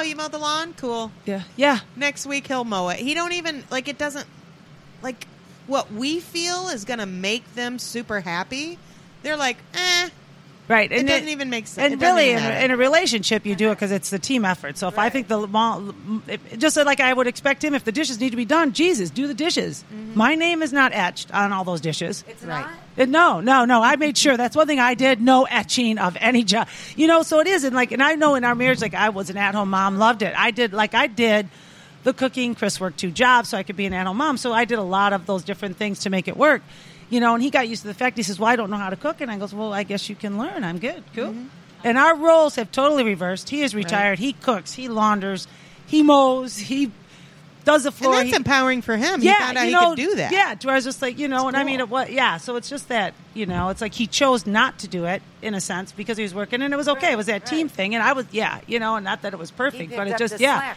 oh, you mowed the lawn? Cool. Yeah. Next week he'll mow it. He don't even, like, it doesn't, like, what we feel is going to make them super happy. They're like, Right. It doesn't even make sense. And really, in a relationship, you do it because it's the team effort. So if I think just like I would expect him, if the dishes need to be done, Jesus, do the dishes. Mm-hmm. My name is not etched on all those dishes. It's not? No. I made sure. That's one thing I did. No etching of any job. So it is. And I know in our marriage, like, I was an at-home mom, loved it. I did the cooking. Chris worked 2 jobs so I could be an at-home mom. So I did a lot of those different things to make it work. And he got used to the fact, he says, well, I don't know how to cook. And I goes, well, I guess you can learn. I'm good. Cool. Mm-hmm. And our roles have totally reversed. He is retired. Right. He cooks. He launders. He mows. He does the floor. And that's empowering for him. Yeah, he found out he could do that. Yeah. Where I was just like, and cool. I mean, so it's just that, it's like he chose not to do it in a sense because he was working and it was okay. Right, it was that team thing. And I was, and not that it was perfect, but it just, and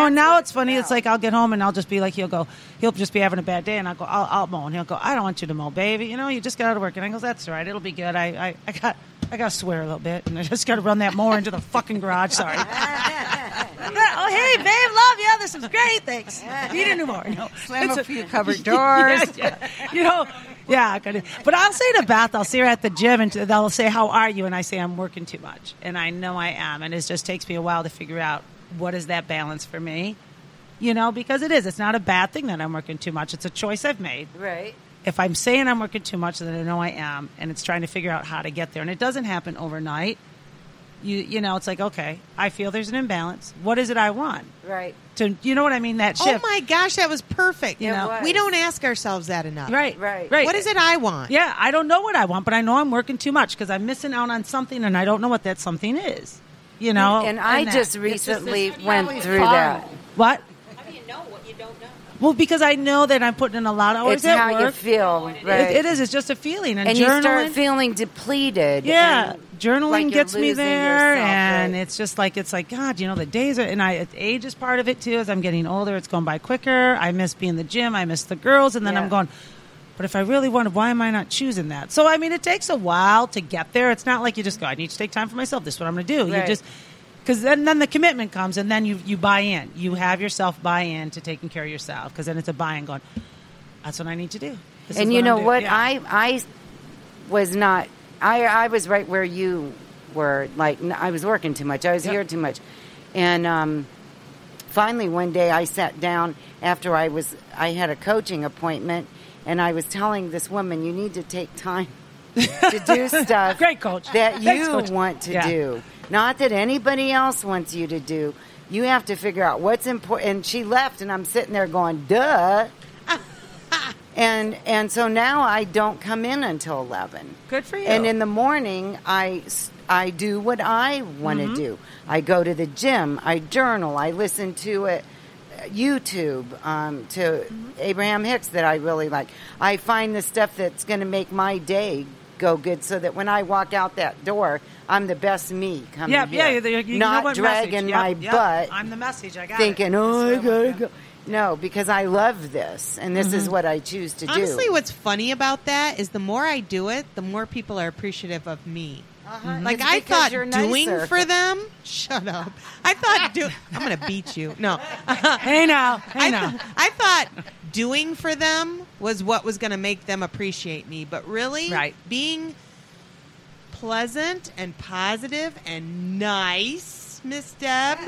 now it's funny. It's like I'll get home and I'll just be like, he'll just be having a bad day and I'll go, I'll mow. And he'll go, I don't want you to mow, baby. You just got out of work. And I go, that's all right. It'll be good. I got to swear a little bit and I just got to run that mower into the fucking garage. Sorry. Oh, hey, babe, love you. This is great. Thanks. Need a new mower. No. Slam a few cupboard doors. Yeah. But I'll say to Beth, I'll see her at the gym, and they'll say, how are you? And I say, I'm working too much. And I know I am. And it just takes me a while to figure out what is that balance for me, because it is. It's not a bad thing that I'm working too much. It's a choice I've made. Right. If I'm saying I'm working too much, then I know I am. And it's trying to figure out how to get there. And it doesn't happen overnight. It's like, okay, I feel there's an imbalance. What is it I want? Right. You know what I mean? That shift. Oh my gosh, that was perfect. We don't ask ourselves that enough. Right. What is it I want? Yeah, I don't know what I want, but I know I'm working too much because I'm missing out on something and I don't know what that something is. And I just recently went through that. What? How do you know what you don't know? Well, because I know that I'm putting in a lot of hours It's at how work. you feel. Right. It is. It's just a feeling. And you start feeling depleted. Yeah. Journaling like gets me there. Yourself, and it's just like, God, the days are, and age is part of it too. As I'm getting older, it's going by quicker. I miss being in the gym. I miss the girls. And then I'm going, but if I really wanted, why am I not choosing that? So, I mean, it takes a while to get there. It's not like you just go, I need to take time for myself. This is what I'm going to do. Right. You just... Because then the commitment comes, and then you buy in. You have yourself buy in to taking care of yourself, because then it's a buy-in going, that's what I need to do. And you know what? Yeah. I was not – I was right where you were. Like, I was working too much. I was here too much. And finally one day I sat down after I had a coaching appointment, and I was telling this woman, you need to take time to do stuff Great coach. that Thanks, you coach. want to do. Not that anybody else wants you to do. You have to figure out what's important. And she left, and I'm sitting there going, duh. and so now I don't come in until 11. Good for you. And in the morning, I do what I want to do. I go to the gym. I journal. I listen to YouTube, to Abraham Hicks that I really like. I find the stuff that's going to make my day go good so that when I walk out that door, I'm the best me coming here. You not know what dragging my butt. I'm the message. I got thinking, it. I gotta go. No, because I love this, and this is what I choose to do. Honestly, what's funny about that is the more I do it, the more people are appreciative of me. Like, I thought doing for them... Shut up. I thought... I'm going to beat you. No. Hey, now. I thought doing for them was what was going to make them appreciate me. But really, being pleasant and positive and nice, Miss Deb,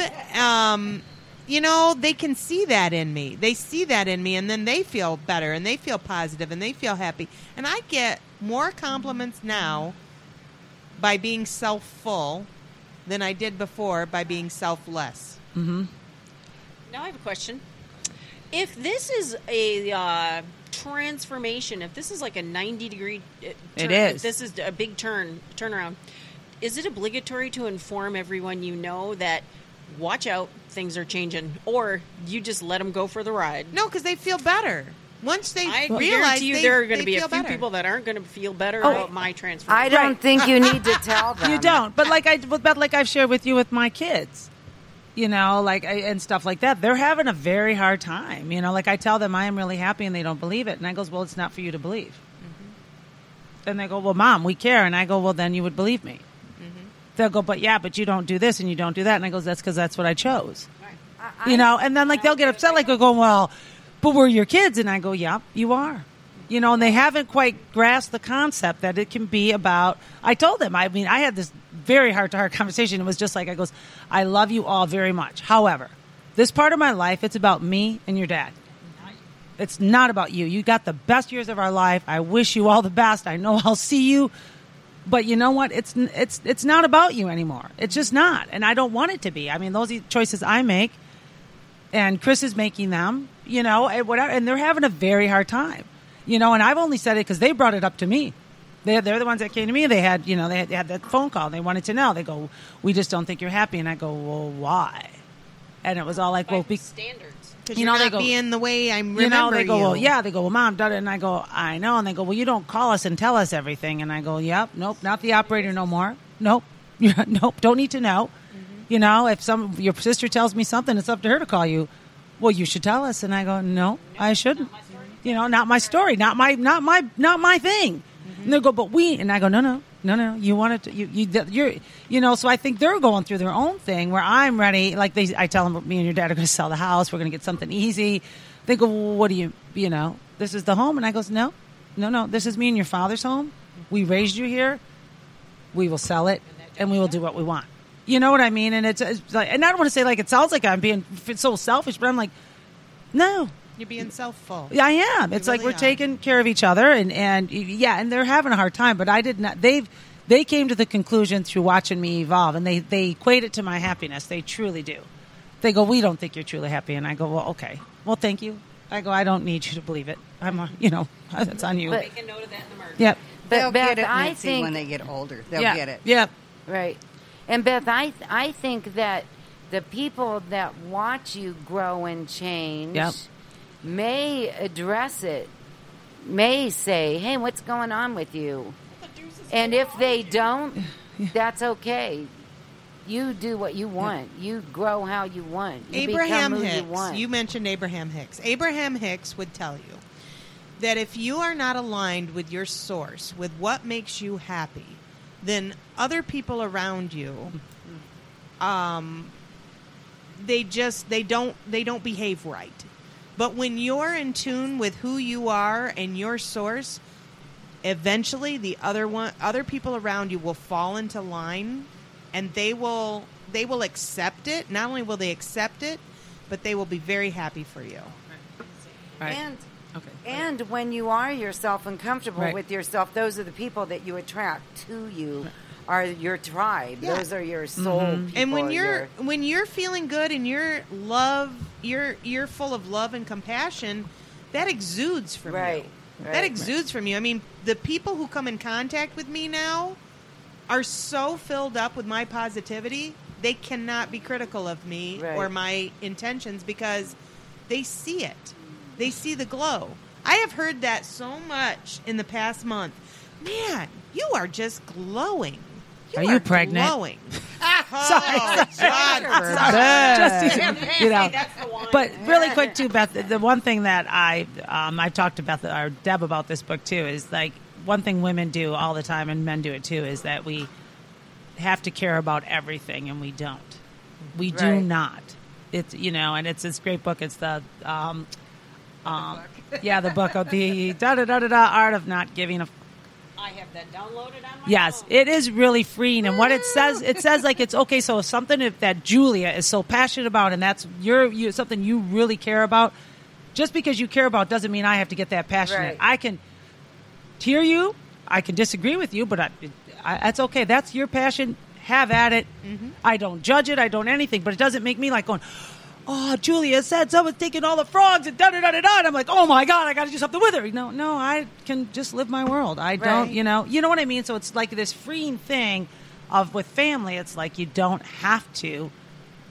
they can see that in me. They see that in me, and then they feel better, and they feel positive, and they feel happy. And I get more compliments now by being self-full than I did before by being selfless. Mm-hmm. Now I have a question. If this is a transformation, if this is like a 90-degree turn, it is. If this is a big turnaround, is it obligatory to inform everyone that watch out, things are changing, or you just let them go for the ride? No, because they feel better. Once they realize there are going to be a few people that aren't going to feel better about my transformation. I don't think you need to tell them. You don't. But like I've shared with you with my kids, and stuff like that, they're having a very hard time. Like I tell them I am really happy and they don't believe it. And I goes, well, it's not for you to believe. Mm-hmm. And they go, well, Mom, we care. And I go, well, then you would believe me. they'll go, but you don't do this and you don't do that. And I goes, that's because that's what I chose. And then like they'll get upset, like, go, well, but we're your kids. And I go, yeah, you are. And they haven't quite grasped the concept that it can be about, I told them, I had this very heart-to-heart conversation. It was just like, I goes, I love you all very much. However, this part of my life, it's about me and your dad. It's not about you. You got the best years of our life. I wish you all the best. I know I'll see you. But you know what? It's not about you anymore. It's just not. And I don't want it to be. I mean, those are choices I make. And Chris is making them, and whatever. And they're having a very hard time. And I've only said it because they brought it up to me. They're the ones that came to me. They had, they had that phone call. They wanted to know. They go, we just don't think you're happy. And I go, well, why? And it was all like, well, standards. Because you're not being the way I remember they go, well, yeah. They go, well, Mom, and I go, I know. And they go, well, you don't call us and tell us everything. And I go, yep, nope, not the operator no more. Nope, nope, don't need to know. Mm-hmm. If your sister tells me something, it's up to her to call you. Well, you should tell us. And I go, no, I shouldn't. Not my story, not my thing. Mm-hmm. And they go, but and I go, no. You want it to, you're, so I think they're going through their own thing where I'm ready. Like I tell them, me and your dad are going to sell the house. We're going to get something easy. They go, well, what do you, this is the home. And I goes, no, this is me and your father's home. We raised you here. We will sell it and we will do what we want. You know what I mean? And it's like, and I don't want to say like, it sounds like I'm being so selfish, but I'm like, no. You're being self-full. Yeah, I am. It's really like we're taking care of each other, and they're having a hard time. But I did not. They came to the conclusion through watching me evolve, and they equate it to my happiness. They truly do. They go, we don't think you're truly happy, and I go, well, okay, well, thank you. I go, I don't need you to believe it. It's on you. Make a note of that in the market. Yep. They'll get it, Nancy, when they get older. They'll get it. Yep. Right. And Beth, I think that the people that watch you grow and change. Yep. May address it, may say, hey, what's going on with you? And if they don't, that's okay. You do what you want. You grow how you want. You Abraham become who Hicks, you want. you mentioned Abraham Hicks. Abraham Hicks would tell you that if you are not aligned with your source, with what makes you happy, then other people around you, they don't behave right. But when you're in tune with who you are and your source, eventually the other people around you will fall into line, and they will accept it. Not only will they accept it, but they will be very happy for you. Right. And when you are yourself and comfortable with yourself, those are the people that you attract to you. Are your tribe. Yeah. Those are your soul people. And when you're feeling good and you're full of love and compassion, that exudes from you. Right. That exudes from you. I mean, the people who come in contact with me now are so filled up with my positivity, they cannot be critical of me or my intentions because they see it. They see the glow. I have heard that so much in the past month. Man, you are just glowing. Are you pregnant? Glowing. Sorry. But really quick too, Beth. The one thing that I've talked to Beth or Deb about this book too is like one thing women do all the time and men do it too is that we have to care about everything and we don't. We do not. It's and it's this great book. It's the the book of the art of not giving a. I have that downloaded on my Yes, phone. it is really freeing. And what it says like it's okay. So if something that Julia is so passionate about, and that's something you really care about, just because you care about doesn't mean I have to get that passionate. Right. I can hear you. I can disagree with you, but that's okay. That's your passion. Have at it. Mm-hmm. I don't judge it. I don't anything. But it doesn't make me like going, oh, Julia said someone's taking all the frogs and da-da-da-da-da. And I'm like, oh, my God, I got to do something with her. No, I can just live my world. I don't, you know what I mean? So it's like this freeing thing with family. It's like you don't have to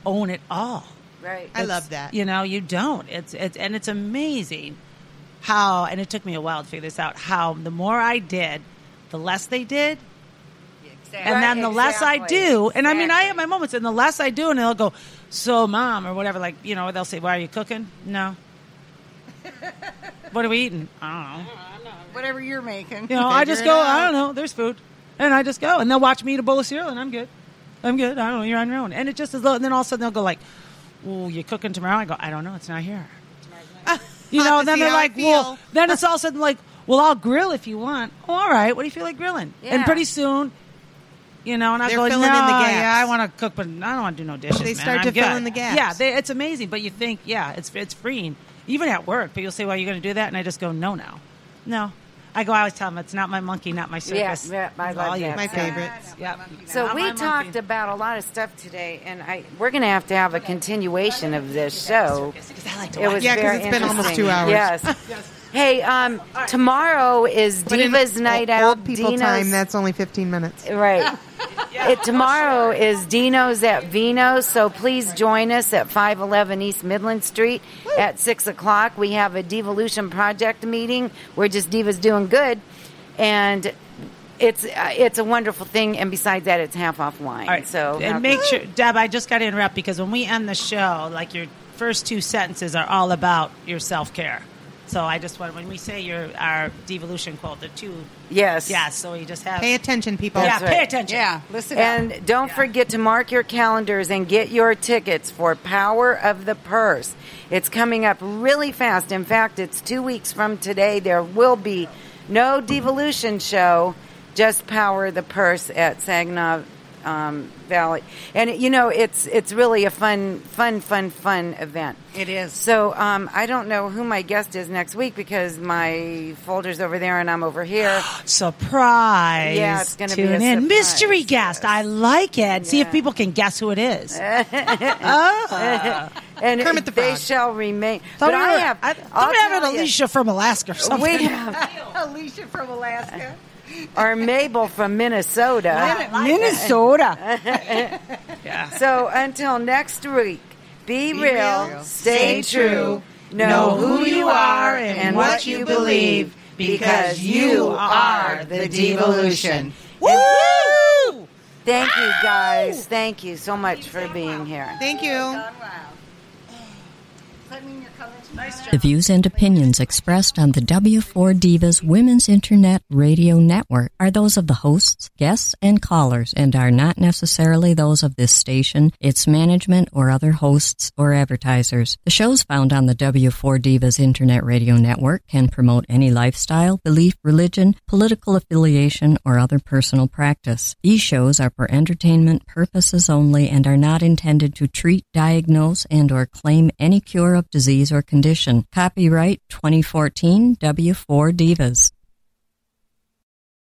own it all. Right. I love that. You don't. It's amazing how, and it took me a while to figure this out, how the more I did, the less they did. And then the less I do, and I mean, I have my moments, and the less I do, and they'll go, so Mom, or whatever, like, they'll say, why are you cooking? No. What are we eating? I don't know. Whatever you're making. I just go, I don't know, there's food. And I just go, and they'll watch me eat a bowl of cereal, and I'm good. I'm good. I don't know. You're on your own. And it just is, and then all of a sudden they'll go like, well, you cooking tomorrow? I go, I don't know. It's not here. You know, then they're like, well, then it's all of a sudden like, well, I'll grill if you want. Oh, all right. What do you feel like grilling? Yeah. And pretty soon, you know, and I go, no, in the gaps. Yeah, I want to cook, but I don't want to do no dishes. They start to fill in the gaps. Yeah, it's amazing. But you think, it's freeing. Even at work, people say, well, you're going to do that? And I just go, no. I always tell them, it's not my monkey, not my circus. Yeah, I love that. My favorites. Yeah. So we talked about a lot of stuff today, and we're going to have a continuation of this show. It was because it's been almost 2 hours. Yes. Hey, tomorrow is Divas Night Out. Old people time, that's only 15 minutes. Right. Tomorrow is Dino's at Vino's, so please join us at 511 East Midland Street at 6 o'clock. We have a Devolution Project meeting. We're just Divas doing good, and it's a wonderful thing. And besides that, it's half off wine. All right. So and make sure, Deb, I just got to interrupt because when we end the show, like your first 2 sentences are all about your self-care. So I just want, when we say our devolution quote, the 2. Yes. So you just have... Pay attention, people. That's pay attention. Yeah, listen and up. don't forget to mark your calendars and get your tickets for Power of the Purse. It's coming up really fast. In fact, it's 2 weeks from today. There will be no devolution show, just Power of the Purse at Saginaw Valley. And, you know, it's really a fun event. It is. So I don't know who my guest is next week because my folder's over there and I'm over here. Surprise. Yeah, it's going to be a Tune surprise. in. Mystery guest. I like it. Yeah. See if people can guess who it is. And Kermit the they Frog. shall remain. But I have an Alicia from Alaska or something. We have Alicia from Alaska. or Mabel from Minnesota. Minnesota. Yeah. So until next week, be real, stay true, know who you are and what you believe, because you are the devolution. Woo! Thank you, guys. Thank you so much for being here. Thank you. The views and opinions expressed on the W4 Divas Women's Internet Radio Network are those of the hosts, guests, and callers and are not necessarily those of this station, its management, or other hosts or advertisers. The shows found on the W4 Divas Internet Radio Network can promote any lifestyle, belief, religion, political affiliation, or other personal practice. These shows are for entertainment purposes only and are not intended to treat, diagnose, and or claim any cure of disease or condition. Copyright 2014 W4 Divas.